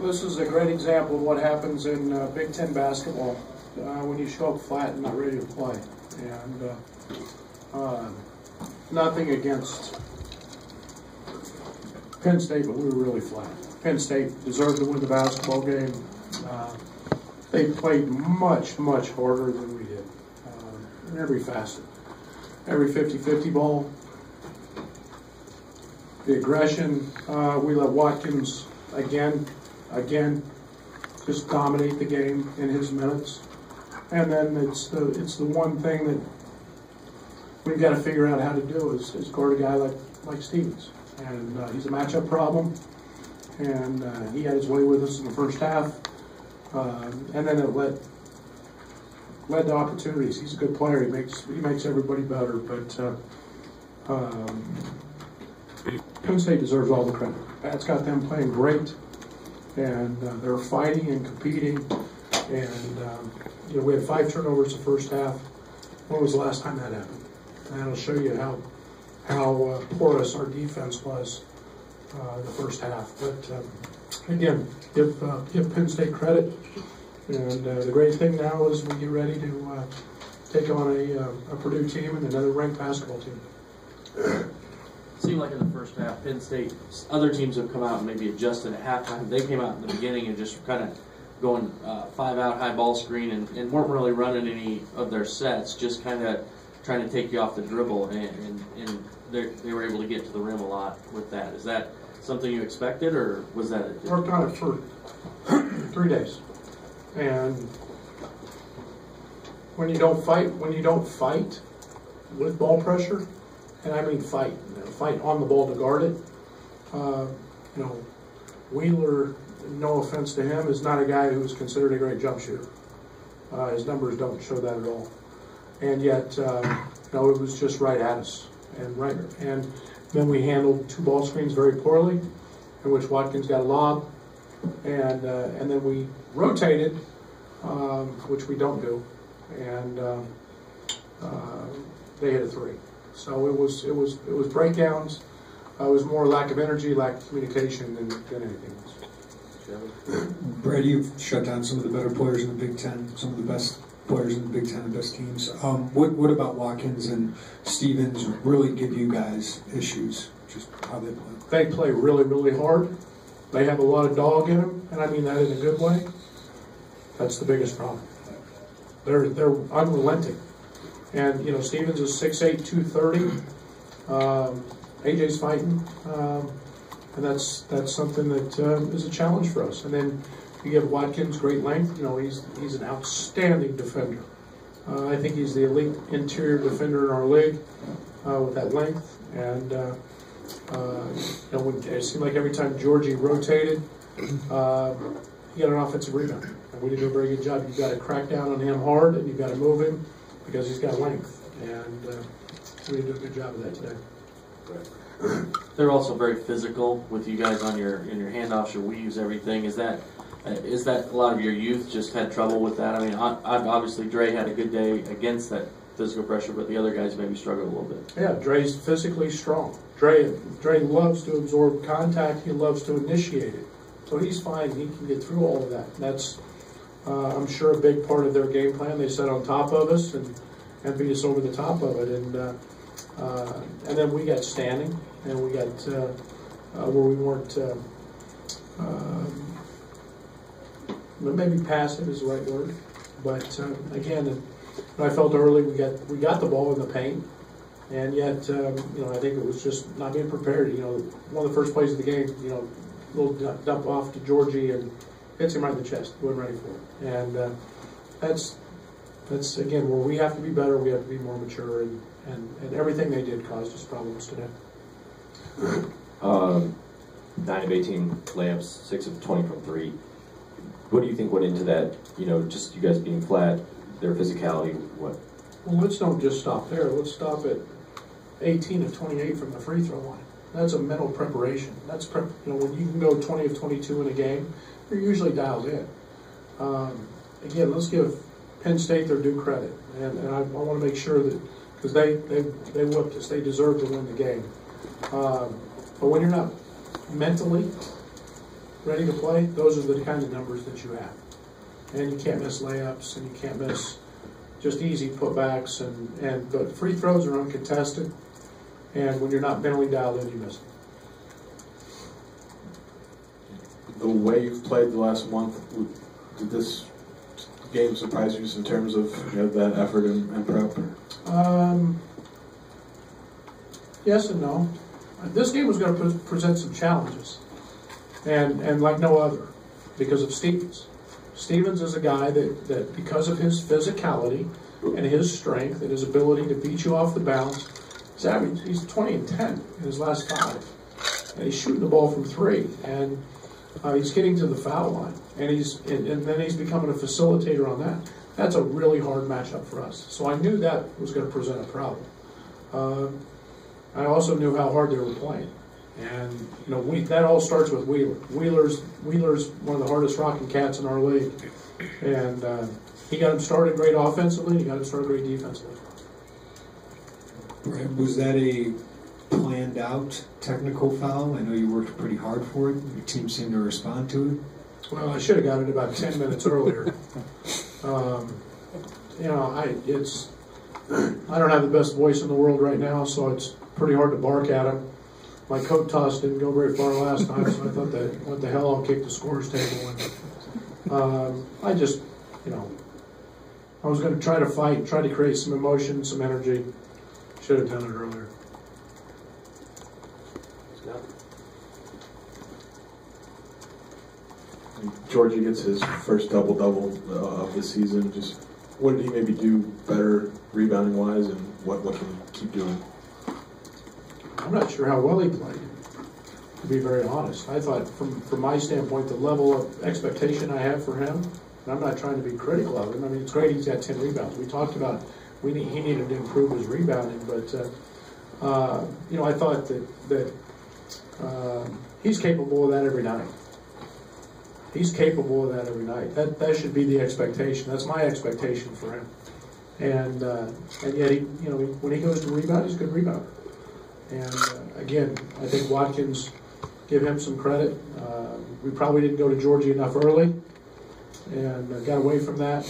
This is a great example of what happens in Big Ten basketball when you show up flat and not ready to play. And nothing against Penn State, but we were really flat. Penn State deserved to win the basketball game. They played much, much harder than we did in every facet. Every 50-50 ball, the aggression, we let Watkins again, just dominate the game in his minutes. And then it's the one thing that we've got to figure out how to do is guard a guy like Stevens. And he's a matchup problem. And he had his way with us in the first half. And then it led to opportunities. He's a good player. He makes everybody better. But Penn State deserves all the credit. Pat's got them playing great, and they're fighting and competing. And we had 5 turnovers the first half. When was the last time that happened? And that'll show you how porous our defense was the first half. But again, give Penn State credit. And the great thing now is we get ready to take on a Purdue team and another ranked basketball team. It seemed like in the first half, Penn State, other teams have come out and maybe adjusted at halftime. They came out in the beginning and just kind of going 5-out high ball screen and weren't really running any of their sets, just kind of trying to take you off the dribble. And they were able to get to the rim a lot with that. Is that something you expected, or was that worked on it for 3 days? And when you don't fight with ball pressure, and I mean fight on the ball to guard it. Wheeler, no offense to him, is not a guy who's considered a great jump shooter. His numbers don't show that at all. And yet, it was just right at us. And then we handled 2 ball screens very poorly, in which Watkins got a lob, and then we rotated, which we don't do, and they hit a 3. So it was breakdowns. It was more lack of energy, lack of communication than anything else. Brad, you've shut down some of the better players in the Big Ten, some of the best players in the Big Ten, the best teams. What about Watkins and Stevens really give you guys issues? Just how they play? They play really, really hard. They have a lot of dog in them, and I mean that in a good way. That's the biggest problem. They're unrelenting. And, Stevens is 6'8", 230. AJ's fighting. And that's something that is a challenge for us. And then you give Watkins great length. He's an outstanding defender. I think he's the elite interior defender in our league with that length. And it seemed like every time Georgie rotated, he got an offensive rebound. And we didn't do a very good job. You've got to crack down on him hard, and you've got to move him because he's got length. And we didn't do a good job of that today. They're also very physical with you guys on your handoffs, your weaves, everything. Is that a lot of your youth just had trouble with that? I mean, obviously Dre had a good day against that physical pressure, but the other guys maybe struggled a little bit. Yeah, Dre's physically strong. Dre loves to absorb contact. He loves to initiate it. So he's fine. He can get through all of that. And that's, I'm sure, a big part of their game plan. They set on top of us and beat us over the top of it. And then we got standing, and we got where we weren't maybe passive is the right word, but again, I felt early we got the ball in the paint, and yet I think it was just not being prepared. One of the first plays of the game, little dump off to Georgie and hits him right in the chest. Wasn't ready for it, and that's again where we have to be better. We have to be more mature, and everything they did caused us problems today. 9 of 18 layups, 6 of 20 from 3. What do you think went into that? Just you guys being flat, their physicality. What? Well, let's don't just stop there. Let's stop at 18 of 28 from the free throw line. That's a mental preparation. That's when you can go 20 of 22 in a game, you're usually dialed in. Again, let's give Penn State their due credit, and I want to make sure that because they whipped us, they deserve to win the game. But when you're not mentally ready to play, those are the kind of numbers that you have. And you can't miss layups, and you can't miss just easy putbacks, but free throws are uncontested, and when you're not mentally dialed in, you miss them. The way you've played the last month, did this game surprise you in terms of that effort and prep? Yes and no. This game was going to present some challenges, and like no other, because of Stevens. Stevens is a guy that because of his physicality and his strength and his ability to beat you off the bounce, he's 20 and 10 in his last 5. And he's shooting the ball from 3, and he's getting to the foul line, and then he's becoming a facilitator on that. That's a really hard matchup for us. So I knew that was going to present a problem. I also knew how hard they were playing. And that all starts with Wheeler. Wheeler's one of the hardest rocking cats in our league, and he got him started great offensively. And he got him started great defensively. Right. Was that a planned out technical foul? I know you worked pretty hard for it. Your team seemed to respond to it. Well, I should have got it about 10 minutes earlier. I don't have the best voice in the world right now, so it's pretty hard to bark at him. My coat toss didn't go very far last time, so I thought that, what the hell, I'll kick the scores table. And I just, I was going to try to fight, try to create some emotion, some energy. Should have done it earlier. Georgie gets his first double-double of the season. Just what did he maybe do better rebounding-wise, and what can he keep doing? I'm not sure how well he played, to be very honest. I thought, from my standpoint, the level of expectation I have for him, and I'm not trying to be critical of him. I mean, it's great he's got 10 rebounds. We talked about he needed to improve his rebounding, but I thought that he's capable of that every night. He's capable of that every night. That should be the expectation. That's my expectation for him. And yet, when he goes to rebound, he's a good rebounder. And again, I think Watkins, give him some credit. We probably didn't go to Georgie enough early, and got away from that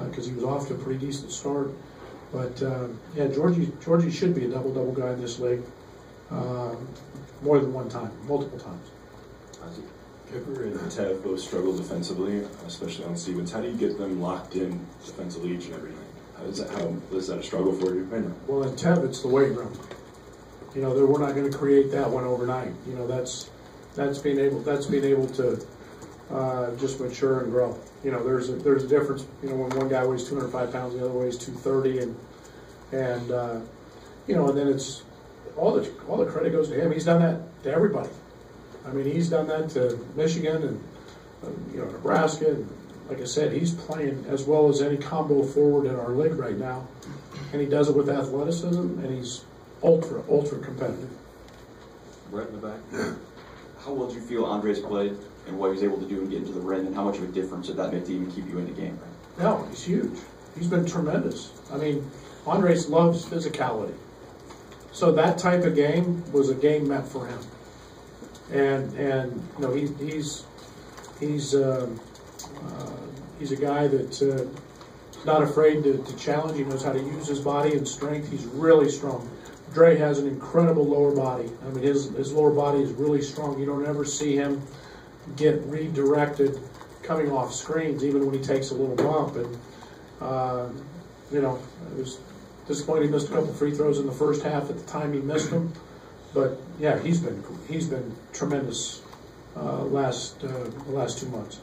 because he was off to a pretty decent start. But Georgie should be a double-double guy in this league more than one time, multiple times. Kipper and Tev both struggle defensively, especially on Stevens. How do you get them locked in defensively each and every night? How is that a struggle for you? Well, in Tev, it's the weight room. We're not going to create that one overnight. That's being able to just mature and grow. There's a difference. When one guy weighs 205 pounds, the other weighs 230, and then it's all the credit goes to him. He's done that to everybody. I mean, he's done that to Michigan and Nebraska. And like I said, he's playing as well as any combo forward in our league right now, and he does it with athleticism, and he's ultra competitive. Right in the back. How well did you feel Andres played and what he was able to do and get into the rim, and how much of a difference did that make to even keep you in the game? No, he's huge. He's been tremendous. I mean, Andres loves physicality. So that type of game was a game meant for him. And he's a guy that's not afraid to challenge. He knows how to use his body and strength. He's really strong. Dre has an incredible lower body. I mean, his lower body is really strong. You don't ever see him get redirected coming off screens, even when he takes a little bump. And it was disappointing he missed a couple free throws in the first half at the time he missed them. But yeah, he's been tremendous the last 2 months.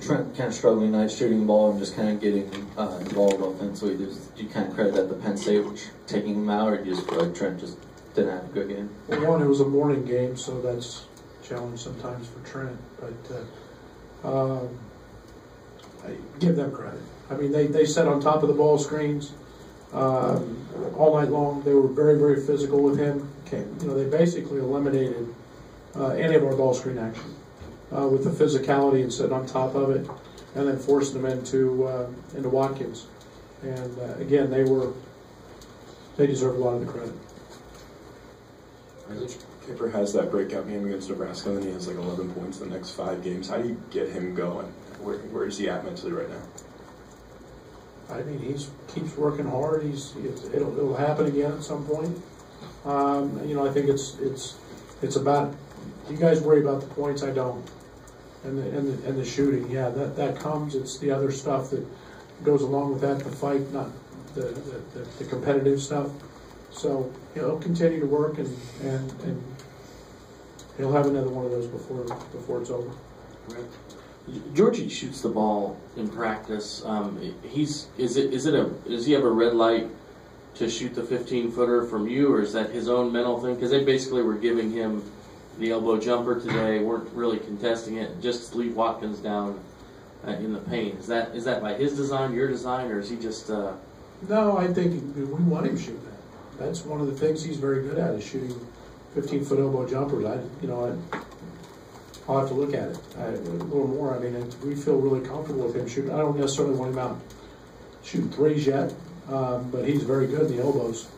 Trent kind of struggling tonight, shooting the ball and just kind of getting involved offensively. Do you kind of credit that to Penn State, which taking him out, or do you just feel like Trent just didn't have a good game? Well, one, it was a morning game, so that's a challenge sometimes for Trent. But I give them credit. I mean, they sat on top of the ball screens all night long. They were very, very physical with him. They basically eliminated any of our ball screen action with the physicality and sitting on top of it, and then forcing them into Watkins. And again, they deserve a lot of the credit. Kipper has that breakout game against Nebraska, and then he has like 11 points the next 5 games. How do you get him going? Where is he at mentally right now? I mean, keeps working hard. It'll happen again at some point. I think it's about, you guys worry about the points, I don't, and the shooting. Yeah, that comes. It's the other stuff that goes along with that, the fight, not the competitive stuff. So he'll continue to work, and he'll have another one of those before it's over. Georgie shoots the ball in practice. Does he have a red light to shoot the 15-footer from you, or is that his own mental thing? Because they basically were giving him the elbow jumper today, weren't really contesting it, just leave Watkins down in the paint. Is that by his design, your design, or is he just? No, I think we want him shooting that. That's one of the things he's very good at, is shooting 15-foot elbow jumpers. I'll have to look at it a little more. I mean, we feel really comfortable with him shooting. I don't necessarily want him out shooting threes yet, but he's very good in the elbows.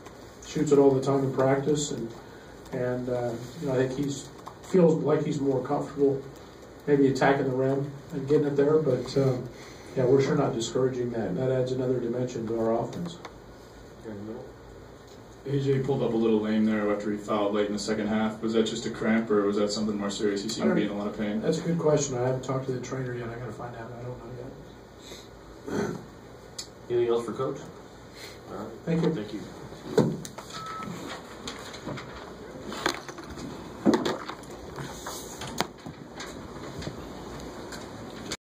Shoots it all the time in practice, and I think feels like he's more comfortable maybe attacking the rim and getting it there. But we're sure not discouraging that. That adds another dimension to our offense. AJ pulled up a little lame there after he fouled late in the second half. Was that just a cramp, or was that something more serious? He seemed to be in a lot of pain. That's a good question. I haven't talked to the trainer yet. I got to find out. I don't know yet. Anything else for Coach? Thank you. Thank you.